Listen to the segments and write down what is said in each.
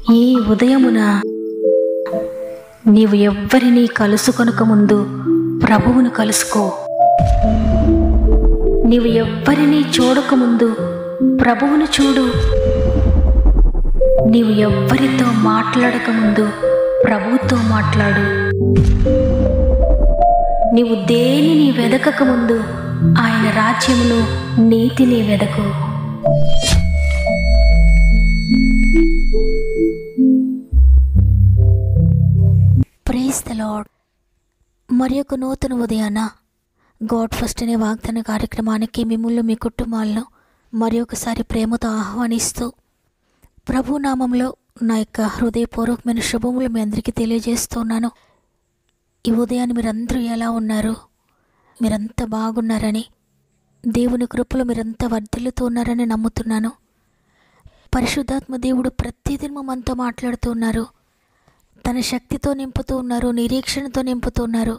ఈ ఉదయమున నీవు ఎవ్వరినీ కలుసుకొనక ముందు ప్రభువును కలుసుకో. నీవు ఎవ్వరినీ చూడకముందు ప్రభువును చూడు. నీవు ఎవ్వరితో మాట్లాడకముందు ప్రభువుతో మాట్లాడు. నీవు దేనిని వెదకకముందు ఆయన రాజ్యమును, నీతిని వెదకు. Praise the lord. మరి ఒక నూతన ఉదయాన గాడ్ ఫస్ట్ అనే వాగ్దాన కార్యక్రమానికి మిమ్మల్ని, మీ కుటుంబాలను మరి ఒకసారి ప్రేమతో ఆహ్వానిస్తూ ప్రభు నామంలో నా యొక్క హృదయపూర్వకమైన శుభములు మీ అందరికీ తెలియజేస్తున్నాను. ఈ ఉదయాన్ని మీరందరూ ఎలా ఉన్నారు? మీరంతా బాగున్నారని, దేవుని కృపలో మీరంతా వర్ధిల్లుతూ ఉన్నారని నమ్ముతున్నాను. పరిశుద్ధాత్మ దేవుడు ప్రతిదినం మనతో మాట్లాడుతూ ఉన్నారు. తన శక్తితో నింపుతూ ఉన్నారు, నిరీక్షణతో నింపుతూ ఉన్నారు.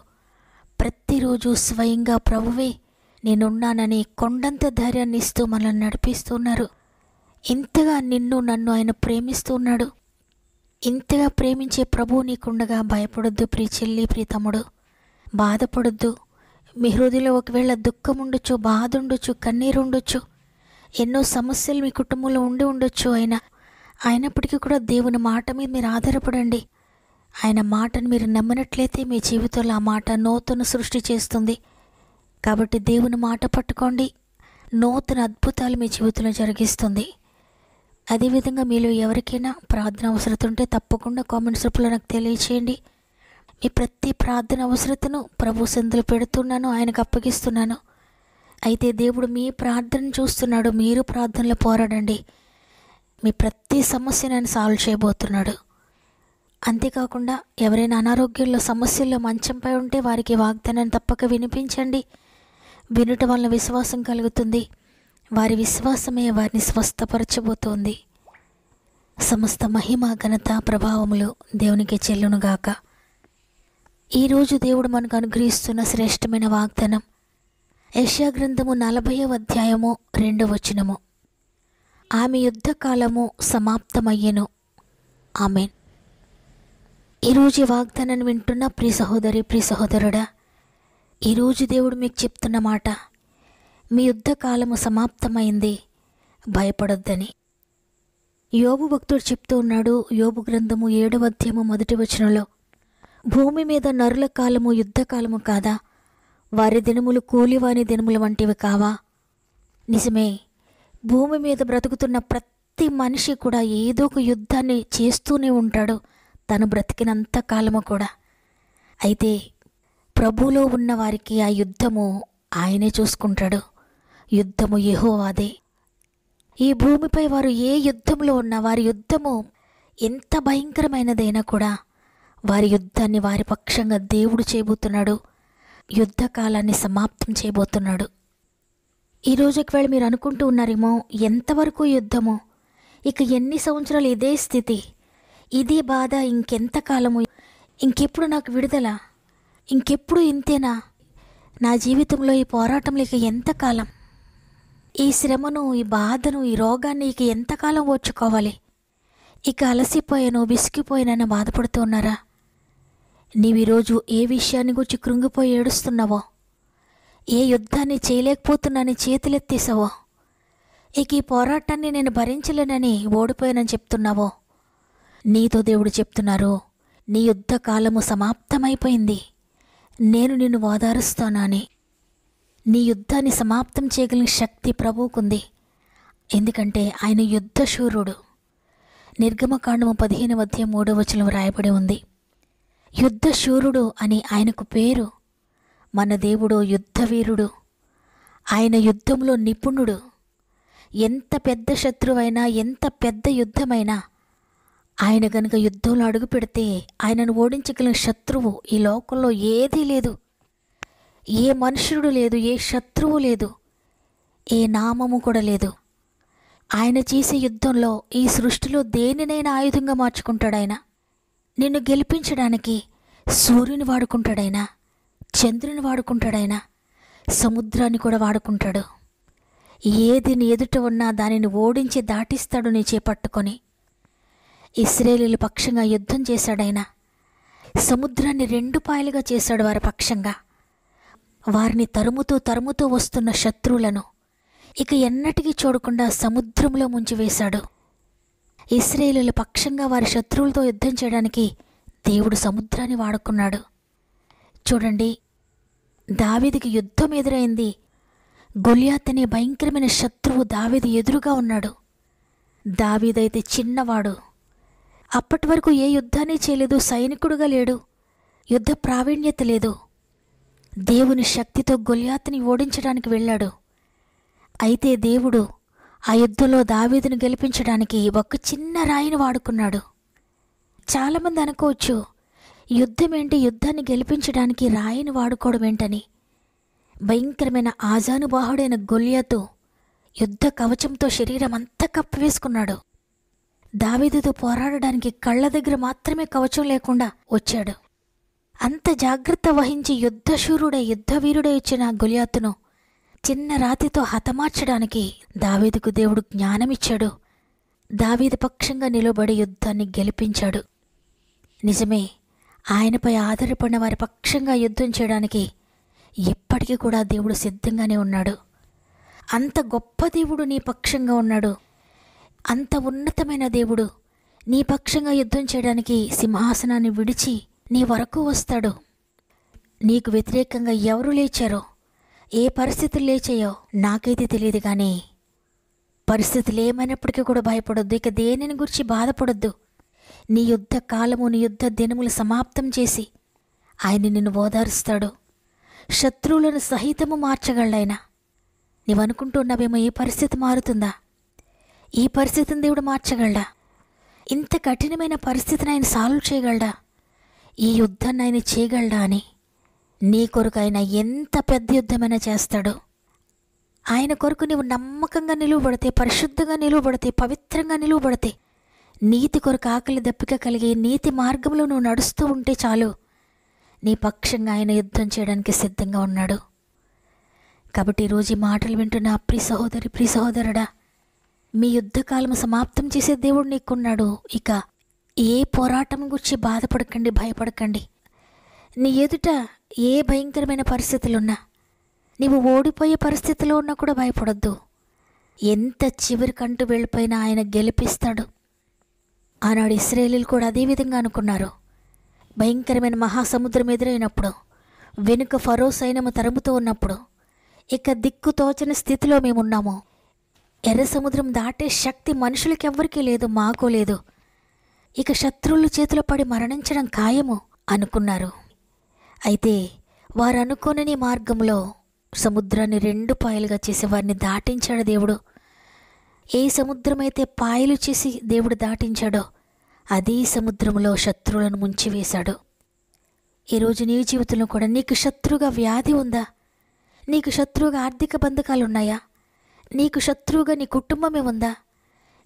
ప్రతిరోజు స్వయంగా ప్రభువే నేనున్నానని కొండంత ధైర్యాన్ని ఇస్తూ మనల్ని నడిపిస్తున్నారు. ఇంతగా నిన్ను నన్ను ఆయన ప్రేమిస్తూ ఉన్నాడు. ఇంతగా ప్రేమించే ప్రభువు నీకుండగా భయపడొద్దు ప్రియ చెల్లి, ప్రియ తమ్ముడు. బాధపడొద్దు. మీ హృదయంలో ఒకవేళ దుఃఖం ఉండొచ్చు, బాధ ఉండొచ్చు, కన్నీరు ఉండొచ్చు, ఎన్నో సమస్యలు మీ కుటుంబంలో ఉండి ఉండొచ్చు. అయినప్పటికీ కూడా దేవుని మాట మీద మీరు ఆధారపడండి. ఆయన మాటను మీరు నమ్మినట్లయితే మీ జీవితంలో ఆ మాట నూతన సృష్టి చేస్తుంది. కాబట్టి దేవుని మాట పట్టుకోండి. నూతన అద్భుతాలు మీ జీవితంలో జరిగిస్తుంది. అదేవిధంగా మీలో ఎవరికైనా ప్రార్థన అవసరత ఉంటే తప్పకుండా కామెంట్స్ రూపంలో నాకు తెలియచేయండి. మీ ప్రతి ప్రార్థన అవసరతను ప్రభు సందులో పెడుతున్నాను, ఆయనకు అప్పగిస్తున్నాను. అయితే దేవుడు మీ ప్రార్థన చూస్తున్నాడు. మీరు ప్రార్థనలో పోరాడండి. మీ ప్రతి సమస్యను ఆయన సాల్వ్ చేయబోతున్నాడు. అంతేకాకుండా ఎవరైనా అనారోగ్యంలో, సమస్యల్లో మంచంపై ఉంటే వారికి వాగ్దానాన్ని తప్పక వినిపించండి. వినుట వలన విశ్వాసం కలుగుతుంది. వారి విశ్వాసమే వారిని స్వస్థపరచబోతోంది. సమస్త మహిమ, ఘనత, ప్రభావములు దేవునికి చెల్లునుగాక. ఈరోజు దేవుడు మనకు అనుగ్రహిస్తున్న శ్రేష్టమైన వాగ్దానం యెషయా గ్రంథము 40వ అధ్యాయము 2వ వచనము. ఆమె యుద్ధకాలము సమాప్తమయ్యెను. ఆమేన్. ఈరోజు ఈ వాగ్దానాన్ని వింటున్న ప్రియ సహోదరి, ప్రియ సహోదరుడా, ఈరోజు దేవుడు మీకు చెప్తున్న మాట, మీ యుద్ధకాలము సమాప్తమైంది, భయపడొద్దని. యోబు భక్తుడు చెప్తూ ఉన్నాడు. యోబు గ్రంథము 7వ అధ్యాయము 1వ వచనంలో, భూమి మీద నరుల కాలము యుద్ధకాలము కాదా? వారి దినములు కూలివాని దినముల వంటివి కావా? నిజమే. భూమి మీద బ్రతుకుతున్న ప్రతి మనిషి కూడా ఏదో ఒక యుద్ధాన్ని చేస్తూనే ఉంటాడు, తను బ్రతికినంత కాలము కూడా. అయితే ప్రభువులో ఉన్న వారికి ఆ యుద్ధము ఆయనే చూసుకుంటాడు. యుద్ధము యెహోవాదే. ఈ భూమిపై వారు ఏ యుద్ధంలో ఉన్నా, వారి యుద్ధము ఎంత భయంకరమైనదైనా కూడా వారి యుద్ధాన్ని వారి పక్షంగా దేవుడు చేయబోతున్నాడు. యుద్ధకాలాన్ని సమాప్తం చేయబోతున్నాడు. ఈరోజు ఒకవేళ మీరు అనుకుంటూ ఉన్నారేమో, ఎంతవరకు యుద్ధము, ఇక ఎన్ని సంవత్సరాలు ఇదే స్థితి, ఇదే బాధ, ఇంకెంతకాలము, ఇంకెప్పుడు నాకు విడుదల, ఇంకెప్పుడు ఇంతేనా, నా జీవితంలో ఈ పోరాటంలో ఇక ఎంతకాలం, ఈ శ్రమను, ఈ బాధను, ఈ రోగాన్ని ఇక ఎంతకాలం ఓర్చుకోవాలి, ఇక అలసిపోయాను, విసిగిపోయానని బాధపడుతూ ఉన్నారా? నీవు ఈరోజు ఏ విషయాన్ని గురించి కృంగిపోయి ఏడుస్తున్నావో, ఏ యుద్ధాన్ని చేయలేకపోతున్నానని చేతులెత్తేసావో, ఇక ఈ పోరాటాన్ని నేను భరించలేనని ఓడిపోయానని చెప్తున్నావో, నీతో దేవుడు చెప్తున్నారు, నీ యుద్ధ కాలము సమాప్తమైపోయింది, నేను నిన్ను ఓదారుస్తానని. నీ యుద్ధాన్ని సమాప్తం చేయగలిగిన శక్తి ప్రభువుకుంది. ఎందుకంటే ఆయన యుద్ధశూరుడు. నిర్గమకాండము 15వ అధ్యాయం 3వ వచనం రాయబడి ఉంది. యుద్ధశూరుడు అని ఆయనకు పేరు. మన దేవుడు యుద్ధవీరుడు. ఆయన యుద్ధంలో నిపుణుడు. ఎంత పెద్ద శత్రువైనా, ఎంత పెద్ద యుద్ధమైనా ఆయన గనుక యుద్ధంలో అడుగు పెడితే ఆయనను ఓడించగలిగిన శత్రువు ఈ లోకంలో ఏదీ లేదు. ఏ మనుషుడు లేదు, ఏ శత్రువు లేదు, ఏ నామము కూడా లేదు. ఆయన చేసే యుద్ధంలో ఈ సృష్టిలో దేనినైనా ఆయుధంగా మార్చుకుంటాడు ఆయన. నిన్ను గెలిపించడానికి సూర్యుని వాడుకుంటాడైనా, చంద్రుని వాడుకుంటాడైనా, సముద్రాన్ని కూడా వాడుకుంటాడు. ఏది నీ ఎదుట ఉన్నా దానిని ఓడించి దాటిస్తాడు నీ చేపట్టుకొని. ఇశ్రాయేలీయుల పక్షంగా యుద్ధం చేశాడాయన. సముద్రాన్ని 2 పాయలుగా చేశాడు వారి పక్షంగా. వారిని తరుముతూ వస్తున్న శత్రువులను ఇక ఎన్నటికీ చూడకుండా సముద్రంలో ముంచివేశాడు. ఇశ్రాయేలీయుల పక్షంగా వారి శత్రువులతో యుద్ధం చేయడానికి దేవుడు సముద్రాన్ని వాడుకున్నాడు. చూడండి, దావీదుకి యుద్ధం ఎదురైంది. గొలియాత్ అనే భయంకరమైన శత్రువు దావీదు ఎదురుగా ఉన్నాడు. దావీదైతే చిన్నవాడు, అప్పటి వరకు ఏ యుద్ధాన్ని చేయలేదు, సైనికుడుగా లేడు, యుద్ధ ప్రావీణ్యత లేదు. దేవుని శక్తితో గొలియాతుని ఓడించడానికి వెళ్ళాడు. అయితే దేవుడు ఆ యుద్ధంలో దావీదును గెలిపించడానికి ఒక చిన్న రాయిని వాడుకున్నాడు. చాలామంది అనుకోవచ్చు, యుద్ధం ఏంటి, యుద్ధాన్ని గెలిపించడానికి రాయిని వాడుకోవడం ఏంటని. భయంకరమైన ఆజానుబాహుడైన గొలియాతు యుద్ధ కవచంతో శరీరం అంతా కప్పివేసుకున్నాడు. దావీదుతో పోరాడడానికి కళ్ళ దగ్గర మాత్రమే కవచం లేకుండా వచ్చాడు. అంత జాగ్రత్త వహించి యుద్ధవీరుడై వచ్చిన గొలియాతును చిన్న రాతితో హతమార్చడానికి దావీదుకు దేవుడు జ్ఞానమిచ్చాడు. దావీదు పక్షంగా నిలబడి యుద్ధాన్ని గెలిపించాడు. నిజమే, ఆయనపై ఆధారపడిన వారి పక్షంగా యుద్ధం చేయడానికి ఇప్పటికీ కూడా దేవుడు సిద్ధంగానే ఉన్నాడు. అంత గొప్ప దేవుడు నీ పక్షంగా ఉన్నాడు. అంత ఉన్నతమైన దేవుడు నీ పక్షంగా యుద్ధం చేయడానికి సింహాసనాన్ని విడిచి నీ వరకు వస్తాడు. నీకు వ్యతిరేకంగా ఎవరు లేచారో, ఏ పరిస్థితులు లేచాయో నాకైతే తెలియదు, కానీ పరిస్థితులు ఏమైనప్పటికీ కూడా భయపడొద్దు. ఇక దేనిని గురించి బాధపడొద్దు. నీ యుద్ధ కాలము, నీ యుద్ధ దినములు సమాప్తం చేసి ఆయన నిన్ను ఓదారుస్తాడు. శత్రువులను సహితము మార్చగలడాయన. నీవనుకుంటున్నావేమో ఈ పరిస్థితి మారుతుందా, ఈ పరిస్థితిని దేవుడు మార్చగలడా, ఇంత కఠినమైన పరిస్థితిని ఆయన సాల్వ్ చేయగలడా, ఈ యుద్ధాన్ని ఆయన చేయగలడా అని. నీ కొరకు ఆయన ఎంత పెద్ద యుద్ధమైనా చేస్తాడు. ఆయన కొరకు నీవు నమ్మకంగా నిలువబడితే, పరిశుద్ధంగా నిలువబడితే, పవిత్రంగా నిలువబడితే, నీతి కొరకు ఆకలి దప్పిక కలిగి నీతి మార్గంలో నువ్వు నడుస్తూ ఉంటే చాలు, నీ పక్షంగా ఆయన యుద్ధం చేయడానికి సిద్ధంగా ఉన్నాడు. కాబట్టి ఈరోజు ఈ మాటలు వింటున్న ప్రియ సహోదరి, ప్రియ సహోదరుడా, మీ యుద్ధకాలం సమాప్తం చేసే దేవుడు నీకున్నాడు. ఇక ఏ పోరాటం గురించి బాధపడకండి, భయపడకండి. నీ ఎదుట ఏ భయంకరమైన పరిస్థితులున్నా, నీవు ఓడిపోయే పరిస్థితిలో ఉన్నా కూడా భయపడొద్దు. ఎంత చివరికంటూ వెళ్ళిపోయినా ఆయన గెలిపిస్తాడు. ఆనాడు ఇశ్రాయేలీయులు కూడా అదేవిధంగా అనుకున్నారు. భయంకరమైన మహాసముద్రం ఎదురైనప్పుడు, వెనుక ఫరో సైన్యము తరుముతూ ఉన్నప్పుడు, ఇక దిక్కు తోచని స్థితిలో మేమున్నాము. ఎర్ర సముద్రం దాటే శక్తి మనుషులకి ఎవ్వరికీ లేదు, మాకు లేదు. ఇక శత్రువుల చేతిలో పడి మరణించడం ఖాయము అనుకున్నారు. అయితే వారు అనుకోని మార్గంలో సముద్రాన్ని 2 పాయలుగా చేసి వారిని దాటించాడు దేవుడు. ఏ సముద్రమైతే పాయలు చేసి దేవుడు దాటించాడో అదే సముద్రంలో శత్రువులను ముంచివేశాడు. ఈరోజు నీ జీవితంలో కూడా నీకు శత్రువుగా వ్యాధి ఉందా? నీకు శత్రువుగా ఆర్థిక బంధకాలు ఉన్నాయా? నీకు శత్రువుగా నీ కుటుంబమే ఉందా?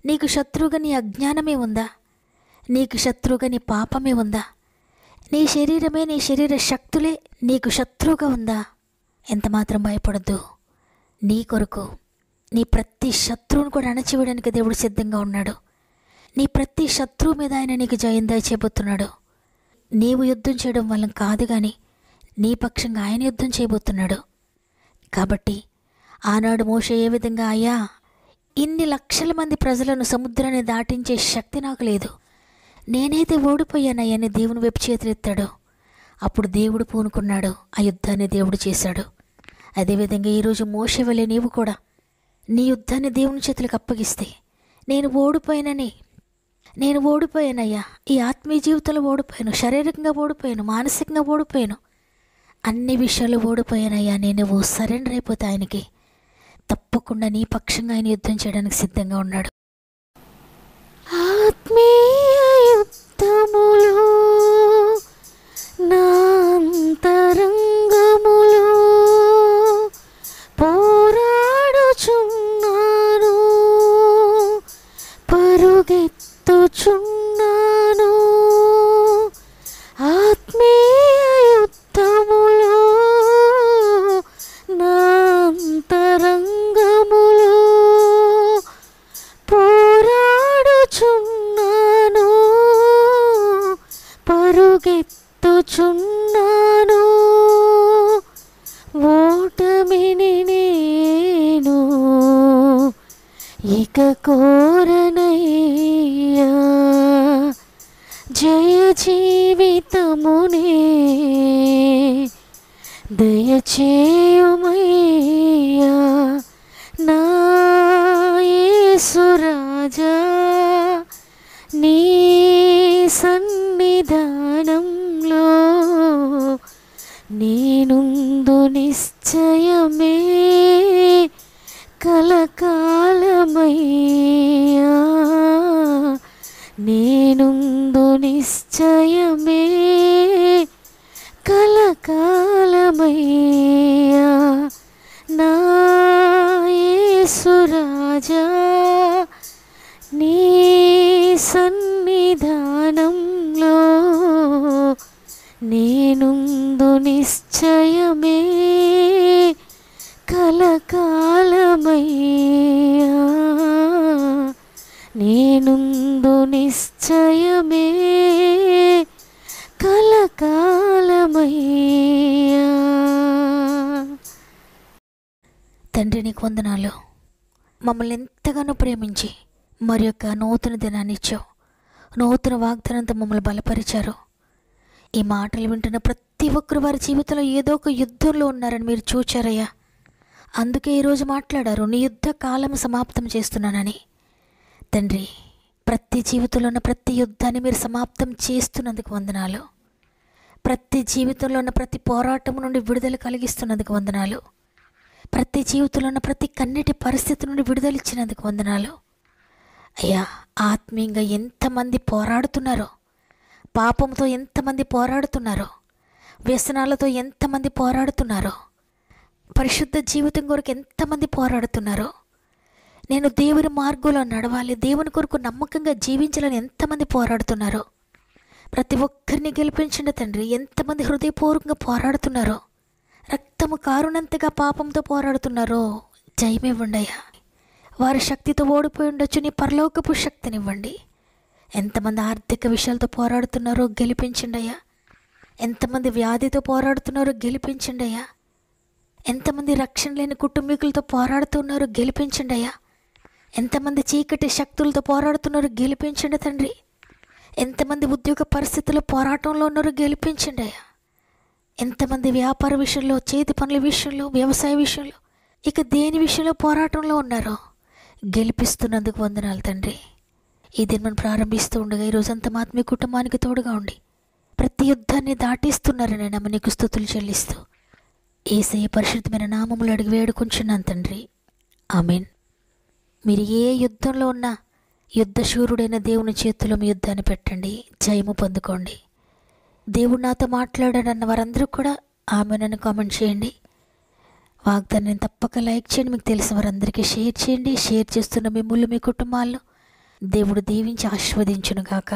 నీకు శత్రువుగా నీ అజ్ఞానమే ఉందా? నీకు శత్రువుగా నీ పాపమే ఉందా? నీ శరీరమే, నీ శరీర శక్తులే నీకు శత్రువుగా ఉందా? ఎంతమాత్రం భయపడద్దు. నీ కొరకు నీ ప్రతి శత్రువును కూడా అణచివేయడానికి దేవుడు సిద్ధంగా ఉన్నాడు. నీ ప్రతి శత్రువు మీద ఆయన నీకు జయం దయచేయబోతున్నాడు. నీవు యుద్ధం చేయడం వల్ల కాదు, కానీ నీ పక్షంగా ఆయన యుద్ధం చేయబోతున్నాడు. కాబట్టి ఆనాడు మోషే ఏ విధంగా, అయ్యా, ఇన్ని లక్షల మంది ప్రజలను సముద్రాన్ని దాటించే శక్తి నాకు లేదు, నేనైతే ఓడిపోయానయ్యా అని దేవుని వైపు చేతులెత్తాడు. అప్పుడు దేవుడు పూనుకున్నాడు, ఆ యుద్ధాన్ని దేవుడు చేశాడు. అదేవిధంగా ఈరోజు మోషే వలె నీవు కూడా నీ యుద్ధాన్ని దేవుని చేతులకు అప్పగిస్తే, నేను ఓడిపోయానయ్యా, ఈ ఆత్మీయ జీవితంలో ఓడిపోయాను, శారీరకంగా ఓడిపోయాను, మానసికంగా ఓడిపోయాను, అన్ని విషయాలు ఓడిపోయానయ్యా, నేను సరెండర్ అయిపోతే ఆయనకి, తప్పకుండా నీ పక్షంగా ఆయన యుద్ధం చేయడానికి సిద్ధంగా ఉన్నాడు. ఆత్మీయ యుద్ధములో నా అంతరంగములో పోరాడుచున్నాను, పరుగెత్తుచున్నాను. ఆత్మీయ యుద్ధములో నా అంతరంగములో పోరాడుచున్నాను, జీవితమునే దయచేయుమయ్యా నా యేసురాజా, నీ సన్నిధానంలో నేనుందు నిశ్చయమే కలకాలమయ్యా, నేనుందు నిశ్చయమే కలకాలమయ్యా నా యేసురాజా, నీ సన్నిధానంలో నేనుందు నిశ్చయమే కలకాలమయ్యా, నేనుందు నిశ్చయమే కలకాలమయ్యా. తండ్రి, నీకు వందనాలు. మమ్మల్ని ఎంతగానో ప్రేమించి మరి యొక్క నూతన దినాన్ని ఇచ్చావు. నూతన వాగ్దానంతో మమ్మల్ని బలపరిచారు. ఈ మాటలు వింటున్న ప్రతి ఒక్కరు వారి జీవితంలో ఏదో ఒక యుద్ధంలో ఉన్నారని మీరు చూచారయ్యా. అందుకే ఈరోజు మాట్లాడారు, నీ యుద్ధ కాలం సమాప్తం చేస్తున్నానని. తండ్రి, ప్రతి జీవితంలో ఉన్న ప్రతి యుద్ధాన్ని మీరు సమాప్తం చేస్తున్నందుకు వందనాలు. ప్రతి జీవితంలో ఉన్న ప్రతి పోరాటం నుండి విడుదల కలిగిస్తున్నందుకు వందనాలు. ప్రతి జీవితంలో ఉన్న ప్రతి కన్నీటి పరిస్థితి నుండి విడుదలిచ్చినందుకు వందనాలు. అయ్యా, ఆత్మీయంగా ఎంతమంది పోరాడుతున్నారో, పాపంతో ఎంతమంది పోరాడుతున్నారో, వ్యసనాలతో ఎంతమంది పోరాడుతున్నారో, పరిశుద్ధ జీవితం కొరకు ఎంతమంది పోరాడుతున్నారో, నేను దేవుని మార్గంలో నడవాలి, దేవుని కొరకు నమ్మకంగా జీవించాలని ఎంతమంది పోరాడుతున్నారో, ప్రతి ఒక్కరిని గెలిపించండి తండ్రి. ఎంతమంది హృదయపూర్వకంగా పోరాడుతున్నారో, రక్తము కారునంతగా పాపంతో పోరాడుతున్నారో జయమివ్వండి అయ్యా. వారి శక్తితో ఓడిపోయి ఉండొచ్చు, నీ పరలోకపు శక్తినివ్వండి. ఎంతమంది ఆర్థిక విషయాలతో పోరాడుతున్నారో గెలిపించండి అయ్యా. ఎంతమంది వ్యాధితో పోరాడుతున్నారో గెలిపించండి అయ్యా. ఎంతమంది రక్షణ లేని కుటుంబీకులతో పోరాడుతున్నారో గెలిపించండి అయ్యా. ఎంతమంది చీకటి శక్తులతో పోరాడుతున్నారో గెలిపించండి తండ్రి. ఎంతమంది ఉద్యోగ పరిస్థితుల్లో పోరాటంలో ఉన్నారో గెలిపించండి అయ్యా. ఎంతమంది వ్యాపార విషయంలో, చేతి పనుల విషయంలో, వ్యవసాయ విషయంలో, ఇక దేని విషయంలో పోరాటంలో ఉన్నారో గెలిపిస్తున్నందుకు వందనాలు తండ్రి. ఈ దినం ప్రారంభిస్తూ ఉండగా ఈరోజంతా మా ఆత్మీయ కుటుంబానికి తోడుగా ఉండి ప్రతి యుద్ధాన్ని దాటిస్తున్నారని నమ్మ నీకు స్తుతులు చెల్లిస్తూ యేసయ్య పరిశుద్ధమైన నామములు అడిగి వేడుకుంటున్నాను తండ్రి. ఆమేన్. మీరు ఏ యుద్ధంలో ఉన్నా యుద్ధశూరుడైన దేవుని చేతిలో మీ యుద్ధాన్ని పెట్టండి, జయము పొందుకోండి. దేవుడు నాతో మాట్లాడాడన్న వారందరూ కూడా ఆమెనని కామెంట్ చేయండి. వాగ్దాన్ని తప్పక లైక్ చేయండి. మీకు తెలిసిన వారందరికీ షేర్ చేయండి. షేర్ చేస్తున్న మిమ్మల్ని, మీ కుటుంబాల్లో దేవుడు దీవించి ఆశీర్వదించును గాక.